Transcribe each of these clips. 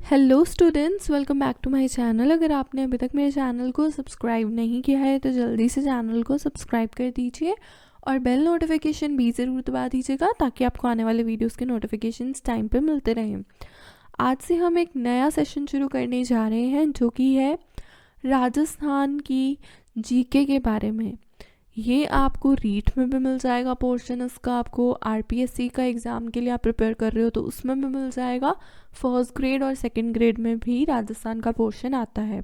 Hello students, welcome back to my channel. अगर आपने अभी तक मेरे चैनल को सब्सक्राइब नहीं किया है तो जल्दी से चैनल को सब्सक्राइब कर दीजिए और बेल नोटिफिकेशन भी ज़रूर दबा दीजिएगा ताकि आपको आने वाले वीडियोस के नोटिफिकेशंस टाइम पे मिलते रहें। आज से हम एक नया सेशन शुरू करने जा रहे हैं जो कि है राजस्थान की जीके के बारे में। ये आपको रीट में भी मिल जाएगा पोर्शन इसका, आपको आरपीएससी का एग्ज़ाम के लिए आप प्रिपेयर कर रहे हो तो उसमें भी मिल जाएगा। फर्स्ट ग्रेड और सेकंड ग्रेड में भी राजस्थान का पोर्शन आता है।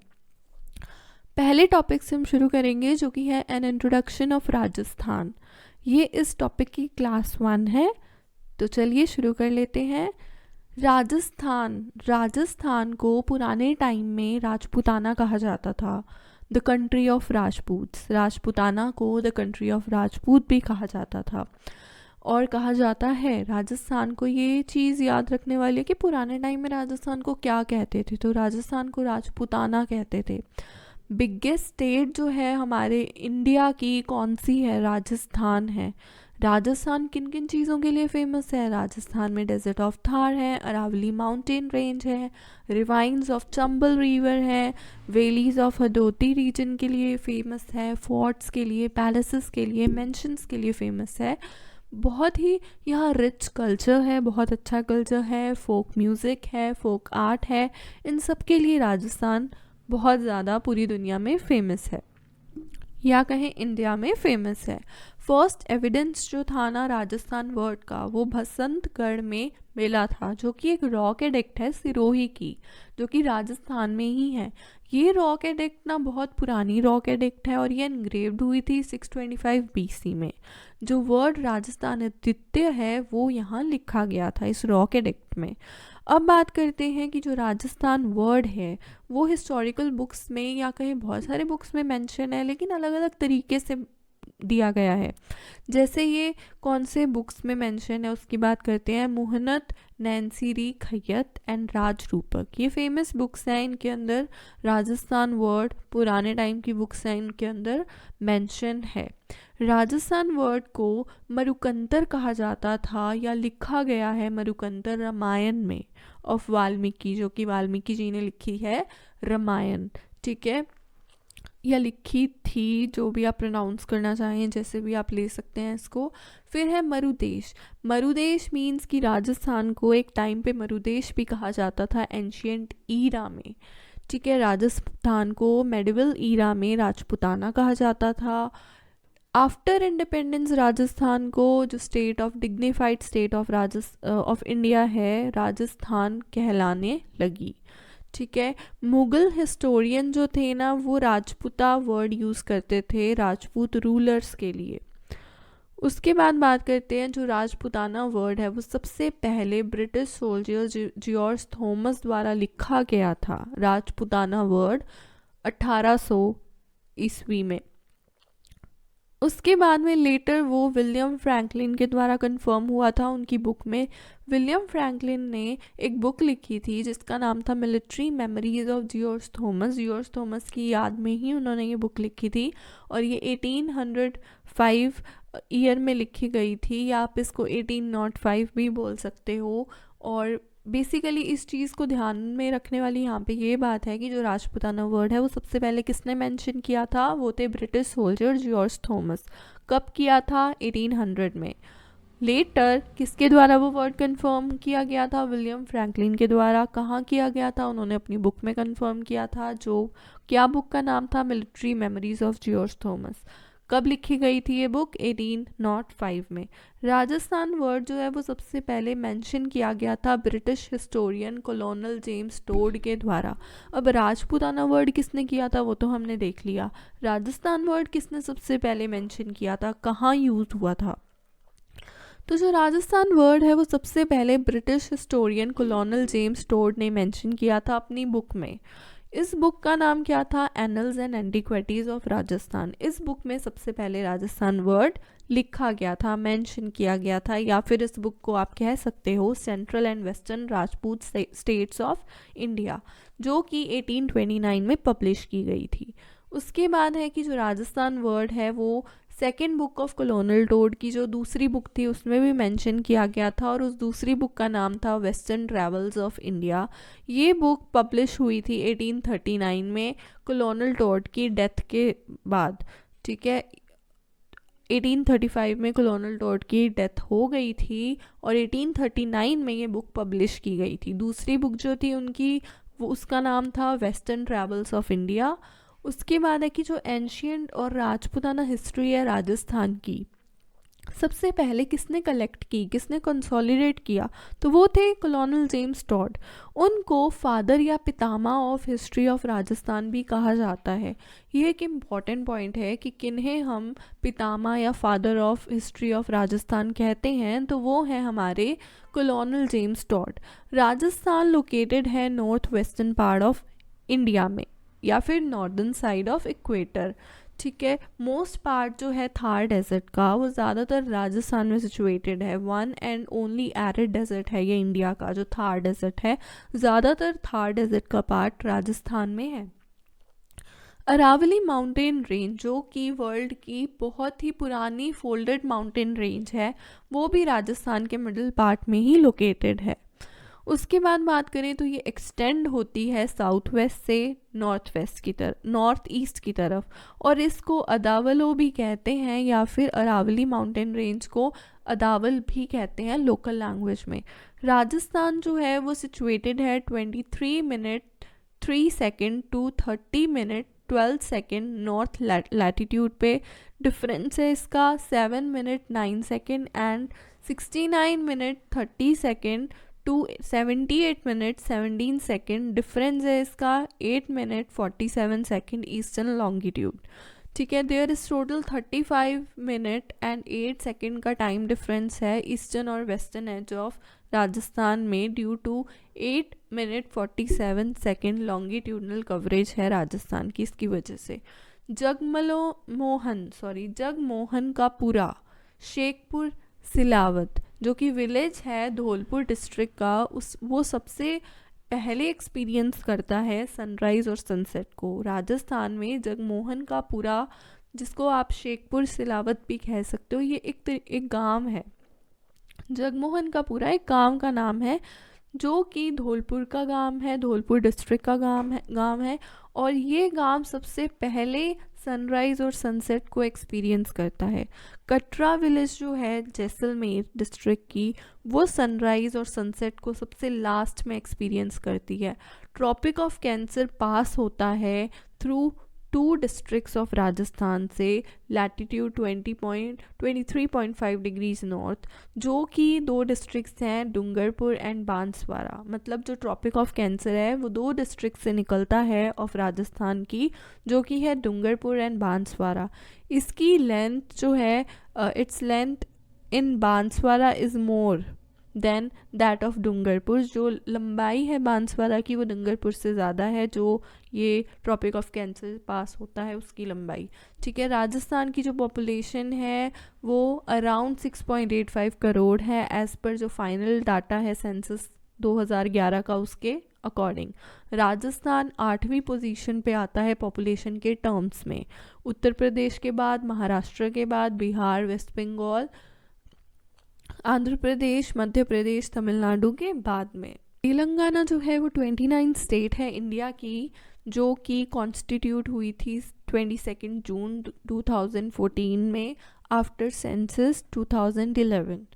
पहले टॉपिक से हम शुरू करेंगे जो कि है एन इंट्रोडक्शन ऑफ राजस्थान। ये इस टॉपिक की क्लास 1 है, तो चलिए शुरू कर लेते हैं। राजस्थान को पुराने टाइम में राजपूताना कहा जाता था, द कंट्री ऑफ राजपूत्स। राजपूताना को द कंट्री ऑफ राजपूत भी कहा जाता था। और कहा जाता है राजस्थान को, ये चीज़ याद रखने वाली है कि पुराने टाइम में राजस्थान को क्या कहते थे, तो राजस्थान को राजपूताना कहते थे। बिगेस्ट स्टेट जो है हमारे इंडिया की कौन सी है? राजस्थान है। राजस्थान किन किन चीज़ों के लिए फेमस है? राजस्थान में डेजर्ट ऑफ थार है, अरावली माउंटेन रेंज है, रिवाइंस ऑफ चंबल रिवर है, वैलीज ऑफ हदोती रीजन के लिए फेमस है, फोर्ट्स के लिए, पैलेसेस के लिए, मेंशंस के लिए फेमस है। बहुत ही यहाँ रिच कल्चर है, बहुत अच्छा कल्चर है, फोक म्यूज़िक है, फोक आर्ट है, इन सब के लिए राजस्थान बहुत ज़्यादा पूरी दुनिया में फेमस है, या कहें इंडिया में फेमस है। फर्स्ट एविडेंस जो था ना राजस्थान वर्ड का, वो बसंतगढ़ में मिला था, जो कि एक रॉक एडिक्ट है सिरोही की, जो कि राजस्थान में ही है। ये रॉक एडिक्ट ना बहुत पुरानी रॉक एडिक्ट है और ये इनग्रेव्ड हुई थी 625 BC में। जो वर्ड राजस्थान अद्वितीय है वो यहाँ लिखा गया था इस रॉक एडिक्ट में। अब बात करते हैं कि जो राजस्थान वर्ड है वो हिस्टोरिकल बुक्स में या कहीं बहुत सारे बुक्स में मेंशन है, लेकिन अलग अलग तरीके से दिया गया है। जैसे ये कौन से बुक्स में मेंशन है उसकी बात करते हैं। मुहन्नत, नैन्सी खैयत एंड राजरूपक, ये फेमस बुक्स हैं। इनके अंदर राजस्थान वर्ड पुराने टाइम की बुक्स हैं, इनके अंदर मेंशन है। राजस्थान वर्ड को मरुकंतर कहा जाता था या लिखा गया है मरुकंतर रामायण में ऑफ वाल्मीकि, जो कि वाल्मीकि जी ने लिखी है रामायण, ठीक है, या लिखी थी, जो भी आप प्रोनाउंस करना चाहें जैसे भी आप ले सकते हैं इसको। फिर है मरुदेश। मरुदेश मीन्स कि राजस्थान को एक टाइम पे मरुदेश भी कहा जाता था एंशियंट ईरा में, ठीक है। राजस्थान को मेडिवल ईरा में राजपूताना कहा जाता था। आफ्टर इंडिपेंडेंस राजस्थान को जो state of dignified state of India है राजस्थान कहलाने लगी, ठीक है। मुगल हिस्टोरियन जो थे ना वो राजपूता वर्ड यूज़ करते थे राजपूत रूलर्स के लिए। उसके बाद बात करते हैं जो राजपूताना वर्ड है वो सबसे पहले ब्रिटिश सोल्जर जॉर्ज थॉमस द्वारा लिखा गया था। राजपूताना वर्ड 1800 ईस्वी में। उसके बाद में लेटर वो विलियम फ्रैंकलिन के द्वारा कंफर्म हुआ था उनकी बुक में। विलियम फ्रैंकलिन ने एक बुक लिखी थी जिसका नाम था military memories of George Thomas. George Thomas की याद में ही उन्होंने ये बुक लिखी थी और ये 1805 ईयर में लिखी गई थी, या आप इसको 1805 भी बोल सकते हो। और बेसिकली इस चीज़ को ध्यान में रखने वाली यहाँ पे ये बात है कि जो राजपूताना वर्ड है वो सबसे पहले किसने मेंशन किया था? वो थे ब्रिटिश सोल्जर जॉर्ज थॉमस। कब किया था? 1800 में। लेटर किसके द्वारा वो वर्ड कंफर्म किया गया था? विलियम फ्रैंकलिन के द्वारा। कहाँ किया गया था? उन्होंने अपनी बुक में कंफर्म किया था, जो क्या बुक का नाम था? Military memories of George Thomas. कब लिखी गई थी ये बुक? 1805 में। राजस्थान वर्ड जो है वो सबसे पहले मेंशन किया गया था ब्रिटिश हिस्टोरियन कॉलोनल जेम्स टोड के द्वारा। अब राजपूताना वर्ड किसने किया था वो तो हमने देख लिया। राजस्थान वर्ड किसने सबसे पहले मेंशन किया था, कहाँ यूज हुआ था? तो जो राजस्थान वर्ड है वो सबसे पहले ब्रिटिश हिस्टोरियन कॉलोनल जेम्स टोड ने मेंशन किया था अपनी बुक में। इस बुक का नाम क्या था? Annuls and antiquities of Rajasthan. इस बुक में सबसे पहले राजस्थान वर्ड लिखा गया था, मेंशन किया गया था, या फिर इस बुक को आप कह सकते हो central and western Rajput states of India, जो कि 1829 में पब्लिश की गई थी। उसके बाद है कि जो राजस्थान वर्ड है वो second book of Colonel Tod की जो दूसरी बुक थी उसमें भी मेंशन किया गया था, और उस दूसरी बुक का नाम था वेस्टर्न ट्रैवल्स ऑफ इंडिया। ये बुक पब्लिश हुई थी 1839 में कॉलोनल टोड की डेथ के बाद। ठीक है, 1835 में कॉलोनल टोड की डेथ हो गई थी और 1839 में ये बुक पब्लिश की गई थी। दूसरी बुक जो थी उनकी वो उसका नाम था वेस्टर्न ट्रैवल्स ऑफ इंडिया। उसके बाद है कि जो एंशियंट और राजपूताना हिस्ट्री है राजस्थान की, सबसे पहले किसने कलेक्ट की, किसने कंसोलिडेट किया, तो वो थे कॉलोनल जेम्स टॉड। उनको फादर या पितामह ऑफ हिस्ट्री ऑफ राजस्थान भी कहा जाता है। ये एक इम्पॉर्टेंट पॉइंट है कि किन्हें हम पितामह या father of history of Rajasthan कहते हैं, तो वो हैं हमारे colonel James Tod. Rajasthan located है north western part of India में या फिर नॉर्दर्न साइड ऑफ इक्वेटर। ठीक है, मोस्ट पार्ट जो है थार डेजर्ट का वो ज़्यादातर राजस्थान में सिचुएटेड है। One and only arid desert है ये इंडिया का, जो थार डेजर्ट है। ज़्यादातर थार डेजर्ट का पार्ट राजस्थान में है। अरावली माउंटेन रेंज जो कि वर्ल्ड की बहुत ही पुरानी फोल्डेड माउंटेन रेंज है, वो भी राजस्थान के मिडिल पार्ट में ही लोकेटेड है। उसके बाद बात करें तो ये एक्सटेंड होती है साउथ वेस्ट से नॉर्थ वेस्ट की तरफ, नॉर्थ ईस्ट की तरफ, और इसको अदावलो भी कहते हैं या फिर अरावली माउंटेन रेंज को अदावल भी कहते हैं लोकल लैंग्वेज में। राजस्थान जो है वो सिचुएटेड है 23 minute 3 second to 30 minute 12 second north latitude पे। डिफरेंस है इसका 7 minute 9 second and 69 minute 30 second to 78 minute 17 second. Difference है इसका 8 मिनट 47 सेकेंड ईस्टर्न लॉन्गिट्यूड। ठीक है, there is total 35 minute and 8 second का टाइम डिफरेंस है ईस्टर्न और वेस्टर्न एज ऑफ राजस्थान में, due to 8 minute 47 second longitudinal coverage है राजस्थान की, इसकी वजह से। जगमोहन का पूरा शेखपुर सिलावत जो कि विलेज है धौलपुर डिस्ट्रिक्ट का, वो सबसे पहले एक्सपीरियंस करता है सनराइज़ और सनसेट को। राजस्थान में जगमोहन का पूरा, जिसको आप शेखपुर सिलावत भी कह सकते हो, ये एक गांव है। जगमोहन का पूरा एक गांव का नाम है जो कि धौलपुर का गांव है, धौलपुर डिस्ट्रिक्ट का गांव है। और ये गांव सबसे पहले सनराइज़ और सनसेट को एक्सपीरियंस करता है। कटरा विलेज जो है जैसलमेर डिस्ट्रिक्ट की, वो सनराइज़ और सनसेट को सबसे लास्ट में एक्सपीरियंस करती है। ट्रॉपिक ऑफ कैंसर पास होता है थ्रू 2 डिस्ट्रिक्ट्स ऑफ राजस्थान से, लैटिट्यूड 23.5 डिग्रीज नॉर्थ, जो कि 2 डिस्ट्रिक्ट्स हैं डूंगरपुर एंड बांसवाड़ा। मतलब जो ट्रॉपिक ऑफ कैंसर है वो 2 डिस्ट्रिक्ट से निकलता है ऑफ राजस्थान की, जो कि है डूंगरपुर एंड बांसवाड़ा। इसकी लेंथ जो है, its length in Banswara is more than that of Dungarpur. जो लंबाई है बांसवाड़ा की वो डूंगरपुर से ज़्यादा है, जो ये ट्रॉपिक ऑफ कैंसर पास होता है उसकी लंबाई। ठीक है, राजस्थान की जो पॉपुलेशन है वो अराउंड 6.85 करोड़ है एज़ पर जो फाइनल डाटा है सेंसस 2011 का, उसके अकॉर्डिंग। राजस्थान 8वीं पोजीशन पे आता है पॉपुलेशन के टर्म्स में, उत्तर प्रदेश के बाद, महाराष्ट्र के बाद, बिहार, वेस्ट बंगाल, आंध्र प्रदेश, मध्य प्रदेश, तमिलनाडु के बाद में। तेलंगाना जो है वो 29 स्टेट है इंडिया की, जो कि कॉन्स्टिट्यूट हुई थी 22 जून 2014 में आफ्टर सेंसस 2011।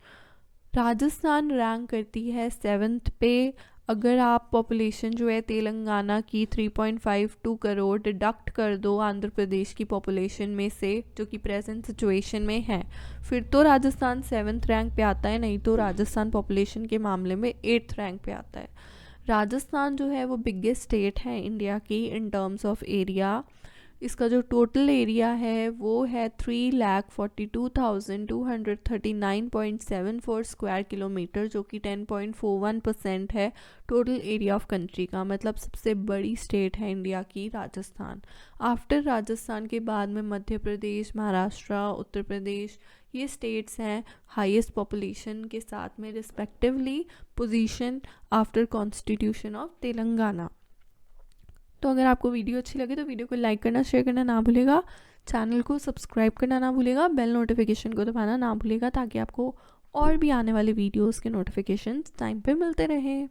राजस्थान रैंक करती है 7th पे। अगर आप पॉपुलेशन जो है तेलंगाना की 3.52 करोड़ डिडक्ट कर दो आंध्र प्रदेश की पॉपुलेशन में से, जो कि प्रेजेंट सिचुएशन में है, फिर तो राजस्थान 7th रैंक पे आता है, नहीं तो राजस्थान पॉपुलेशन के मामले में 8th रैंक पे आता है। राजस्थान जो है वो बिगेस्ट स्टेट है इंडिया की इन टर्म्स ऑफ एरिया। इसका जो टोटल एरिया है वो है 3,42,239.74 स्क्वायर किलोमीटर, जो कि 10.41% है टोटल एरिया ऑफ कंट्री का। मतलब सबसे बड़ी स्टेट है इंडिया की राजस्थान। आफ्टर राजस्थान के बाद में मध्य प्रदेश, महाराष्ट्र, उत्तर प्रदेश, ये स्टेट्स हैं हाईएस्ट पॉपुलेशन के साथ में respectively position after constitution of Telangana. तो अगर आपको वीडियो अच्छी लगे तो वीडियो को लाइक करना, शेयर करना ना भूलेगा, चैनल को सब्सक्राइब करना ना भूलेगा, बेल नोटिफिकेशन को दबाना ना भूलेगा, ताकि आपको और भी आने वाले वीडियोस के नोटिफिकेशंस टाइम पे मिलते रहें।